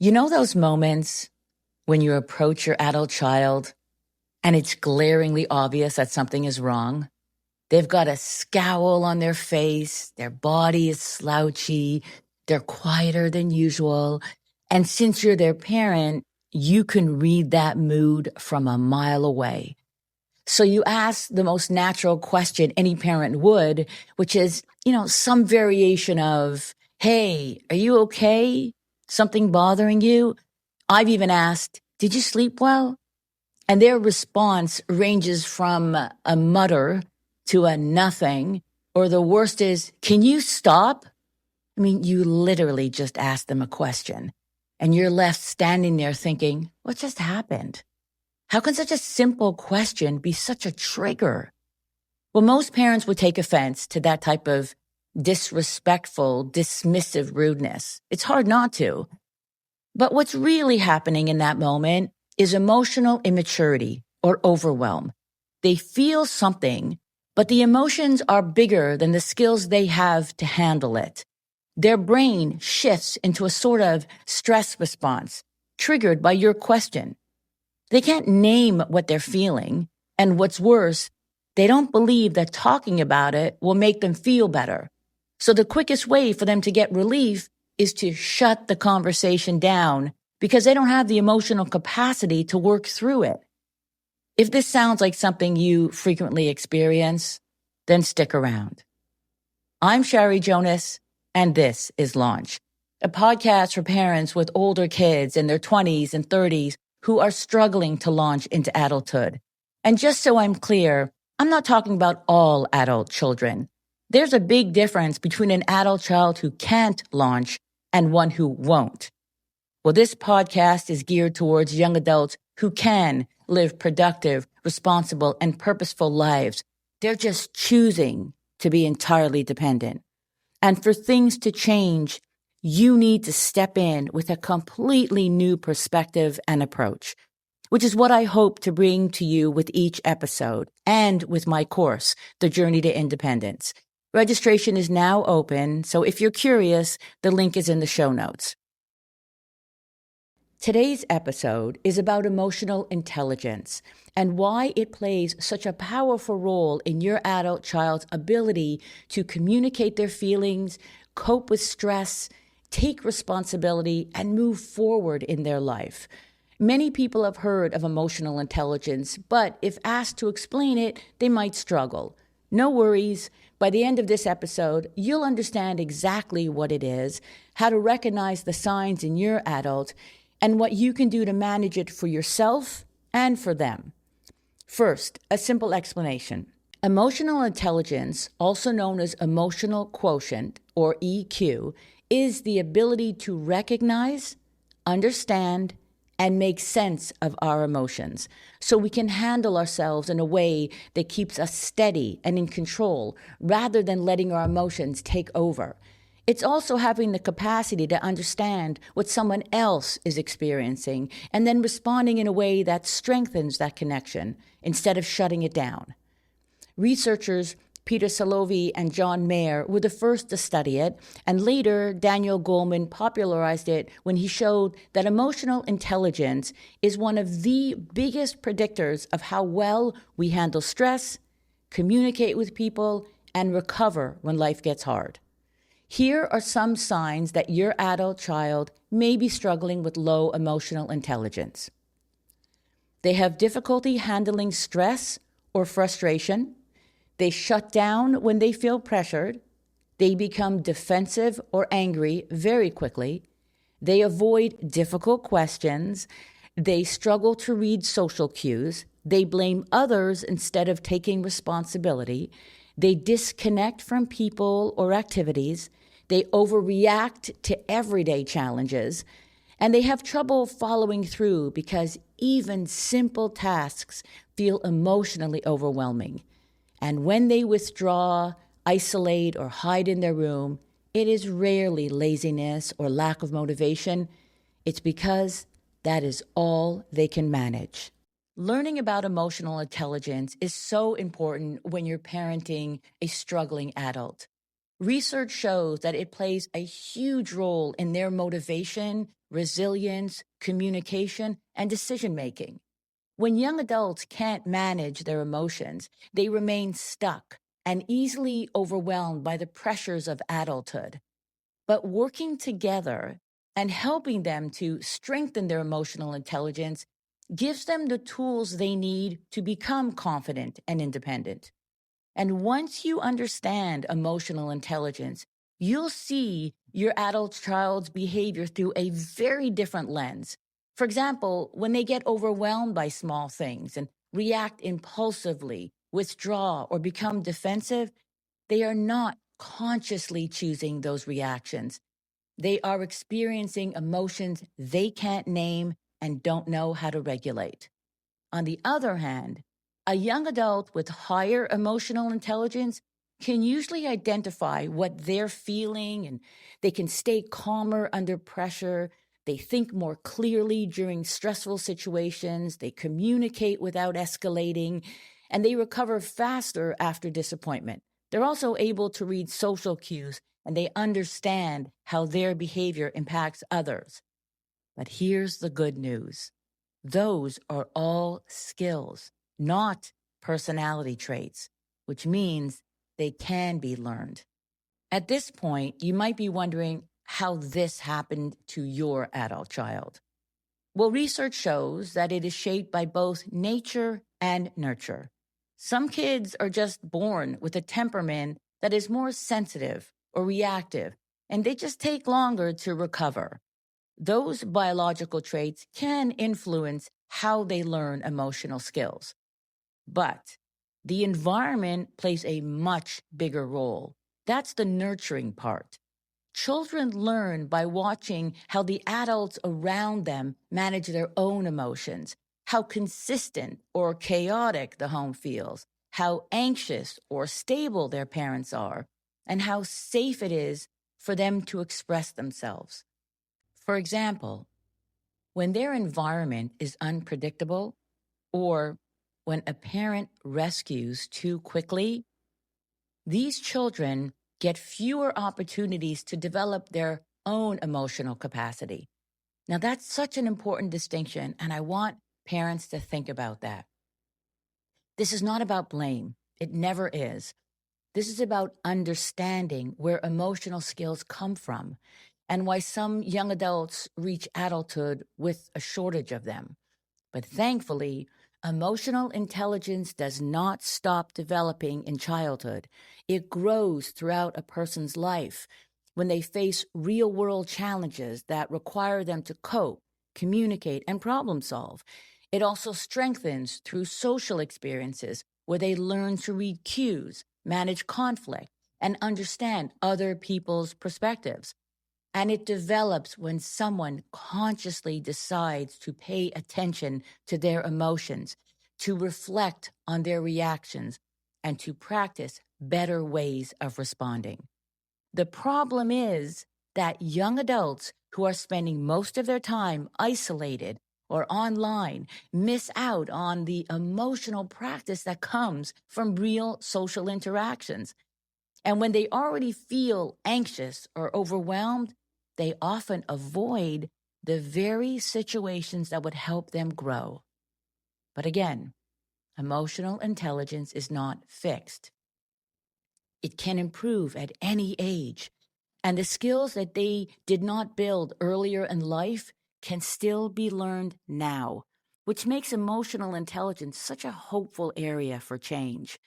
You know those moments when you approach your adult child and it's glaringly obvious that something is wrong? They've got a scowl on their face, their body is slouchy, they're quieter than usual. And since you're their parent, you can read that mood from a mile away. So you ask the most natural question any parent would, which is, some variation of, "Hey, are you okay? Something bothering you?" I've even asked, "Did you sleep well?" And their response ranges from a mutter to a nothing, or the worst is, "Can you stop?" I mean, you literally just asked them a question, and you're left standing there thinking, what just happened? How can such a simple question be such a trigger? Well, most parents would take offense to that type of disrespectful, dismissive rudeness. It's hard not to. But what's really happening in that moment is emotional immaturity or overwhelm. They feel something, but the emotions are bigger than the skills they have to handle it. Their brain shifts into a sort of stress response, triggered by your question. They can't name what they're feeling, and what's worse, they don't believe that talking about it will make them feel better. So the quickest way for them to get relief is to shut the conversation down because they don't have the emotional capacity to work through it. If this sounds like something you frequently experience, then stick around. I'm Shari Jonas, and this is Launch, a podcast for parents with older kids in their 20s and 30s who are struggling to launch into adulthood. And just so I'm clear, I'm not talking about all adult children. There's a big difference between an adult child who can't launch and one who won't. Well, this podcast is geared towards young adults who can live productive, responsible, and purposeful lives. They're just choosing to be entirely dependent. And for things to change, you need to step in with a completely new perspective and approach, which is what I hope to bring to you with each episode and with my course, The Journey to Independence. Registration is now open, so if you're curious, the link is in the show notes. Today's episode is about emotional intelligence and why it plays such a powerful role in your adult child's ability to communicate their feelings, cope with stress, take responsibility, and move forward in their life. Many people have heard of emotional intelligence, but if asked to explain it, they might struggle. No worries. By the end of this episode, you'll understand exactly what it is, how to recognize the signs in your adult, and what you can do to manage it for yourself and for them. First, a simple explanation. Emotional intelligence, also known as emotional quotient, or EQ, is the ability to recognize, understand, and make sense of our emotions so we can handle ourselves in a way that keeps us steady and in control rather than letting our emotions take over. It's also having the capacity to understand what someone else is experiencing and then responding in a way that strengthens that connection instead of shutting it down. Researchers Peter Salovey and John Mayer were the first to study it, and later Daniel Goleman popularized it when he showed that emotional intelligence is one of the biggest predictors of how well we handle stress, communicate with people, and recover when life gets hard. Here are some signs that your adult child may be struggling with low emotional intelligence. They have difficulty handling stress or frustration. They shut down when they feel pressured. They become defensive or angry very quickly. They avoid difficult questions. They struggle to read social cues. They blame others instead of taking responsibility. They disconnect from people or activities. They overreact to everyday challenges, and they have trouble following through because even simple tasks feel emotionally overwhelming. And when they withdraw, isolate, or hide in their room, it is rarely laziness or lack of motivation. It's because that is all they can manage. Learning about emotional intelligence is so important when you're parenting a struggling adult. Research shows that it plays a huge role in their motivation, resilience, communication, and decision making. When young adults can't manage their emotions, they remain stuck and easily overwhelmed by the pressures of adulthood. But working together and helping them to strengthen their emotional intelligence gives them the tools they need to become confident and independent. And once you understand emotional intelligence, you'll see your adult child's behavior through a very different lens. For example, when they get overwhelmed by small things and react impulsively, withdraw, or become defensive, they are not consciously choosing those reactions. They are experiencing emotions they can't name and don't know how to regulate. On the other hand, a young adult with higher emotional intelligence can usually identify what they're feeling and they can stay calmer under pressure. They think more clearly during stressful situations. They communicate without escalating, and they recover faster after disappointment. They're also able to read social cues and they understand how their behavior impacts others. But here's the good news. Those are all skills, not personality traits, which means they can be learned. At this point, you might be wondering how this happened to your adult child. Well, research shows that it is shaped by both nature and nurture. Some kids are just born with a temperament that is more sensitive or reactive, and they just take longer to recover. Those biological traits can influence how they learn emotional skills. But the environment plays a much bigger role. That's the nurturing part. Children learn by watching how the adults around them manage their own emotions, how consistent or chaotic the home feels, how anxious or stable their parents are, and how safe it is for them to express themselves. For example, when their environment is unpredictable or when a parent rescues too quickly, these children get fewer opportunities to develop their own emotional capacity. Now, that's such an important distinction, and I want parents to think about that. This is not about blame. It never is. This is about understanding where emotional skills come from and why some young adults reach adulthood with a shortage of them. But thankfully, emotional intelligence does not stop developing in childhood. It grows throughout a person's life when they face real world challenges that require them to cope, communicate, and problem solve. It also strengthens through social experiences where they learn to read cues, manage conflict, and understand other people's perspectives. And it develops when someone consciously decides to pay attention to their emotions, to reflect on their reactions, and to practice better ways of responding. The problem is that young adults who are spending most of their time isolated or online miss out on the emotional practice that comes from real social interactions. And when they already feel anxious or overwhelmed, they often avoid the very situations that would help them grow. But again, emotional intelligence is not fixed. It can improve at any age. And the skills that they did not build earlier in life can still be learned now, which makes emotional intelligence such a hopeful area for change.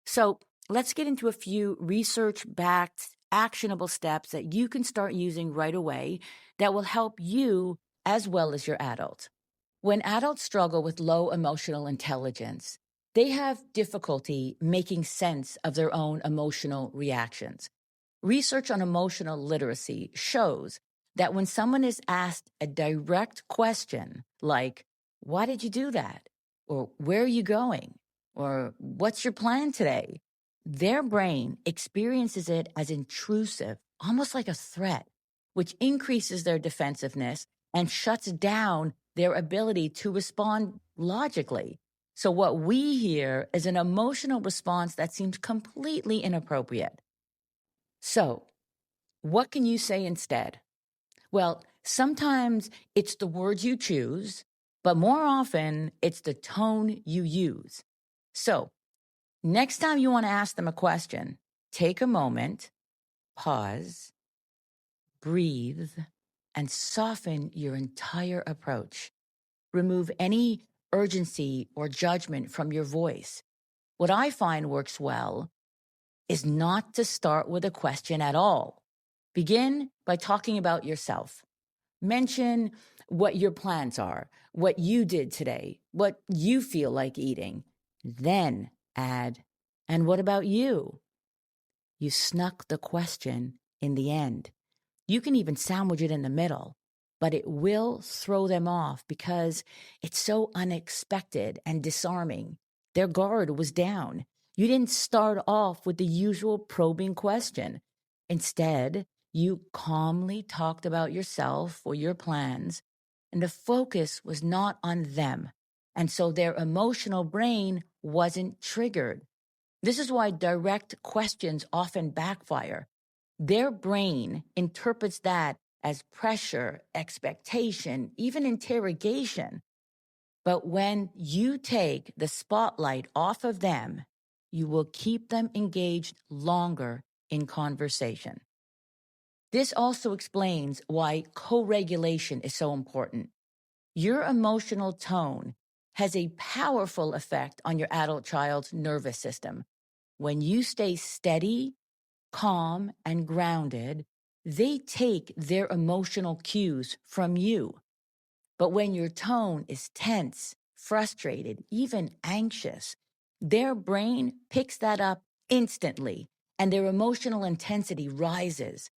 So let's get into a few research-backed, actionable steps that you can start using right away that will help you as well as your adult. When adults struggle with low emotional intelligence, they have difficulty making sense of their own emotional reactions. Research on emotional literacy shows that when someone is asked a direct question like, why did you do that? Or where are you going? Or what's your plan today? Their brain experiences it as intrusive, almost like a threat, which increases their defensiveness and shuts down their ability to respond logically. So what we hear is an emotional response that seems completely inappropriate. So, what can you say instead? Well, sometimes it's the words you choose, but more often it's the tone you use. So, next time you want to ask them a question, take a moment, pause, breathe, and soften your entire approach. Remove any urgency or judgment from your voice. What I find works well is not to start with a question at all. Begin by talking about yourself. Mention what your plans are, what you did today, what you feel like eating. Then add, and what about you? You snuck the question in the end. You can even sandwich it in the middle, but it will throw them off because it's so unexpected and disarming. Their guard was down. You didn't start off with the usual probing question. Instead, you calmly talked about yourself or your plans, and the focus was not on them. And so their emotional brain wasn't triggered. This is why direct questions often backfire. Their brain interprets that as pressure, expectation, even interrogation. But when you take the spotlight off of them, you will keep them engaged longer in conversation. This also explains why co-regulation is so important. Your emotional tone has a powerful effect on your adult child's nervous system. When you stay steady, calm, and grounded, they take their emotional cues from you. But when your tone is tense, frustrated, even anxious, their brain picks that up instantly and their emotional intensity rises.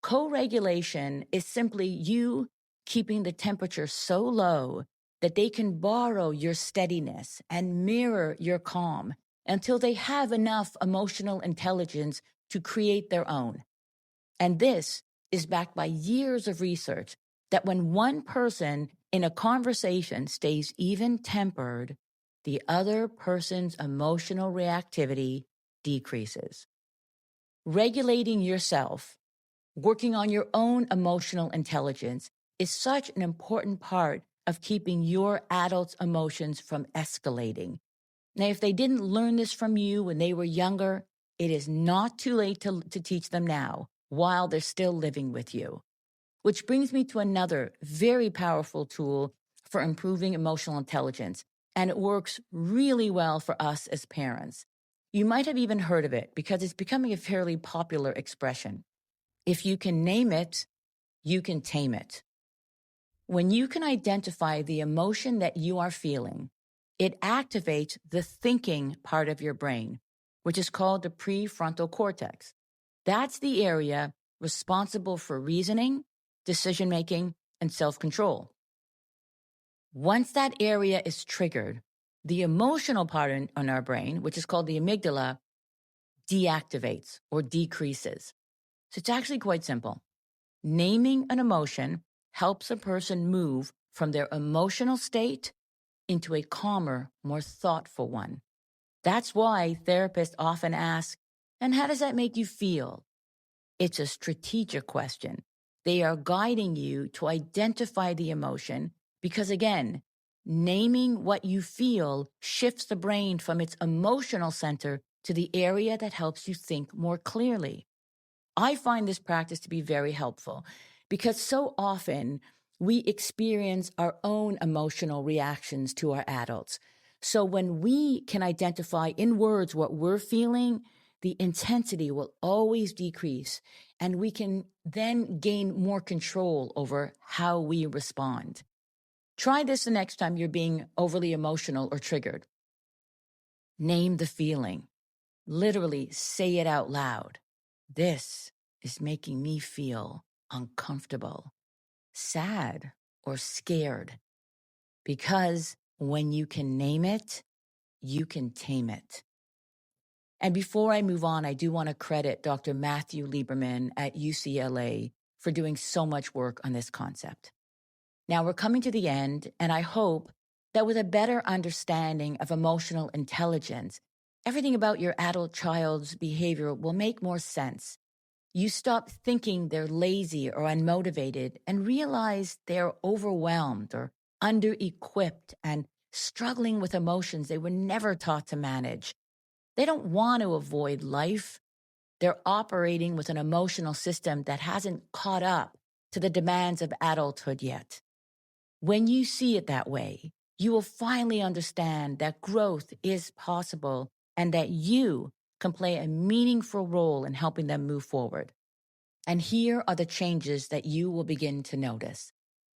Co-regulation is simply you keeping the temperature so low that they can borrow your steadiness and mirror your calm until they have enough emotional intelligence to create their own. And this is backed by years of research that when one person in a conversation stays even-tempered, the other person's emotional reactivity decreases. Regulating yourself, working on your own emotional intelligence is such an important part of keeping your adults' emotions from escalating. Now, if they didn't learn this from you when they were younger, it is not too late to teach them now while they're still living with you. Which brings me to another very powerful tool for improving emotional intelligence, and it works really well for us as parents. You might have even heard of it because it's becoming a fairly popular expression. If you can name it, you can tame it. When you can identify the emotion that you are feeling, it activates the thinking part of your brain, which is called the prefrontal cortex. That's the area responsible for reasoning, decision-making, and self-control. Once that area is triggered, the emotional part in our brain, which is called the amygdala, deactivates or decreases. So it's actually quite simple. Naming an emotion helps a person move from their emotional state into a calmer, more thoughtful one. That's why therapists often ask, and how does that make you feel? It's a strategic question. They are guiding you to identify the emotion because, again, naming what you feel shifts the brain from its emotional center to the area that helps you think more clearly. I find this practice to be very helpful because so often we experience our own emotional reactions to our adults. So when we can identify in words what we're feeling, the intensity will always decrease, and we can then gain more control over how we respond. Try this the next time you're being overly emotional or triggered. Name the feeling. Literally say it out loud. This is making me feel uncomfortable, sad, or scared. Because when you can name it, you can tame it. And before I move on, I do want to credit Dr. Matthew Lieberman at UCLA for doing so much work on this concept. Now we're coming to the end, and I hope that with a better understanding of emotional intelligence, everything about your adult child's behavior will make more sense. You stop thinking they're lazy or unmotivated and realize they're overwhelmed or under-equipped and struggling with emotions they were never taught to manage. They don't want to avoid life. They're operating with an emotional system that hasn't caught up to the demands of adulthood yet. When you see it that way, you will finally understand that growth is possible and that you can play a meaningful role in helping them move forward. And here are the changes that you will begin to notice.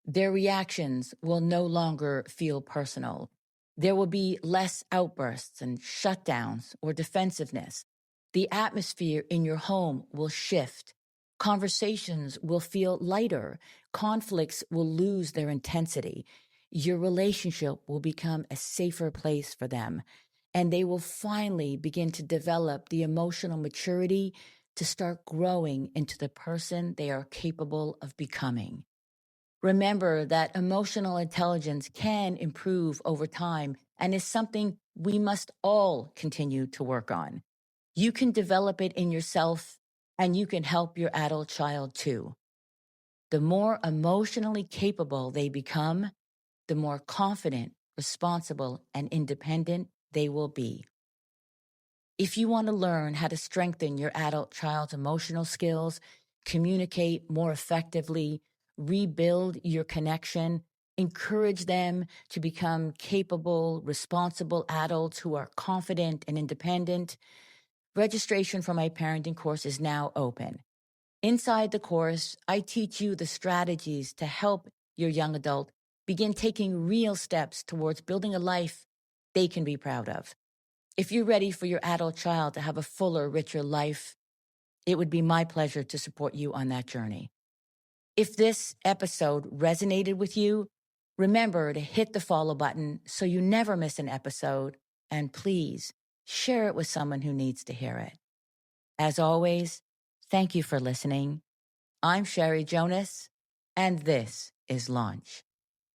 Their reactions will no longer feel personal. There will be less outbursts and shutdowns or defensiveness. The atmosphere in your home will shift. Conversations will feel lighter. Conflicts will lose their intensity. Your relationship will become a safer place for them. And they will finally begin to develop the emotional maturity to start growing into the person they are capable of becoming. Remember that emotional intelligence can improve over time and is something we must all continue to work on. You can develop it in yourself, and you can help your adult child too. The more emotionally capable they become, the more confident, responsible, and independent they will be. If you want to learn how to strengthen your adult child's emotional skills, communicate more effectively, rebuild your connection, encourage them to become capable, responsible adults who are confident and independent, registration for my parenting course is now open. Inside the course, I teach you the strategies to help your young adult begin taking real steps towards building a life they can be proud of. If you're ready for your adult child to have a fuller, richer life, it would be my pleasure to support you on that journey. If this episode resonated with you, remember to hit the follow button so you never miss an episode, and please share it with someone who needs to hear it. As always, thank you for listening. I'm Sherry Jonas, and this is Launch.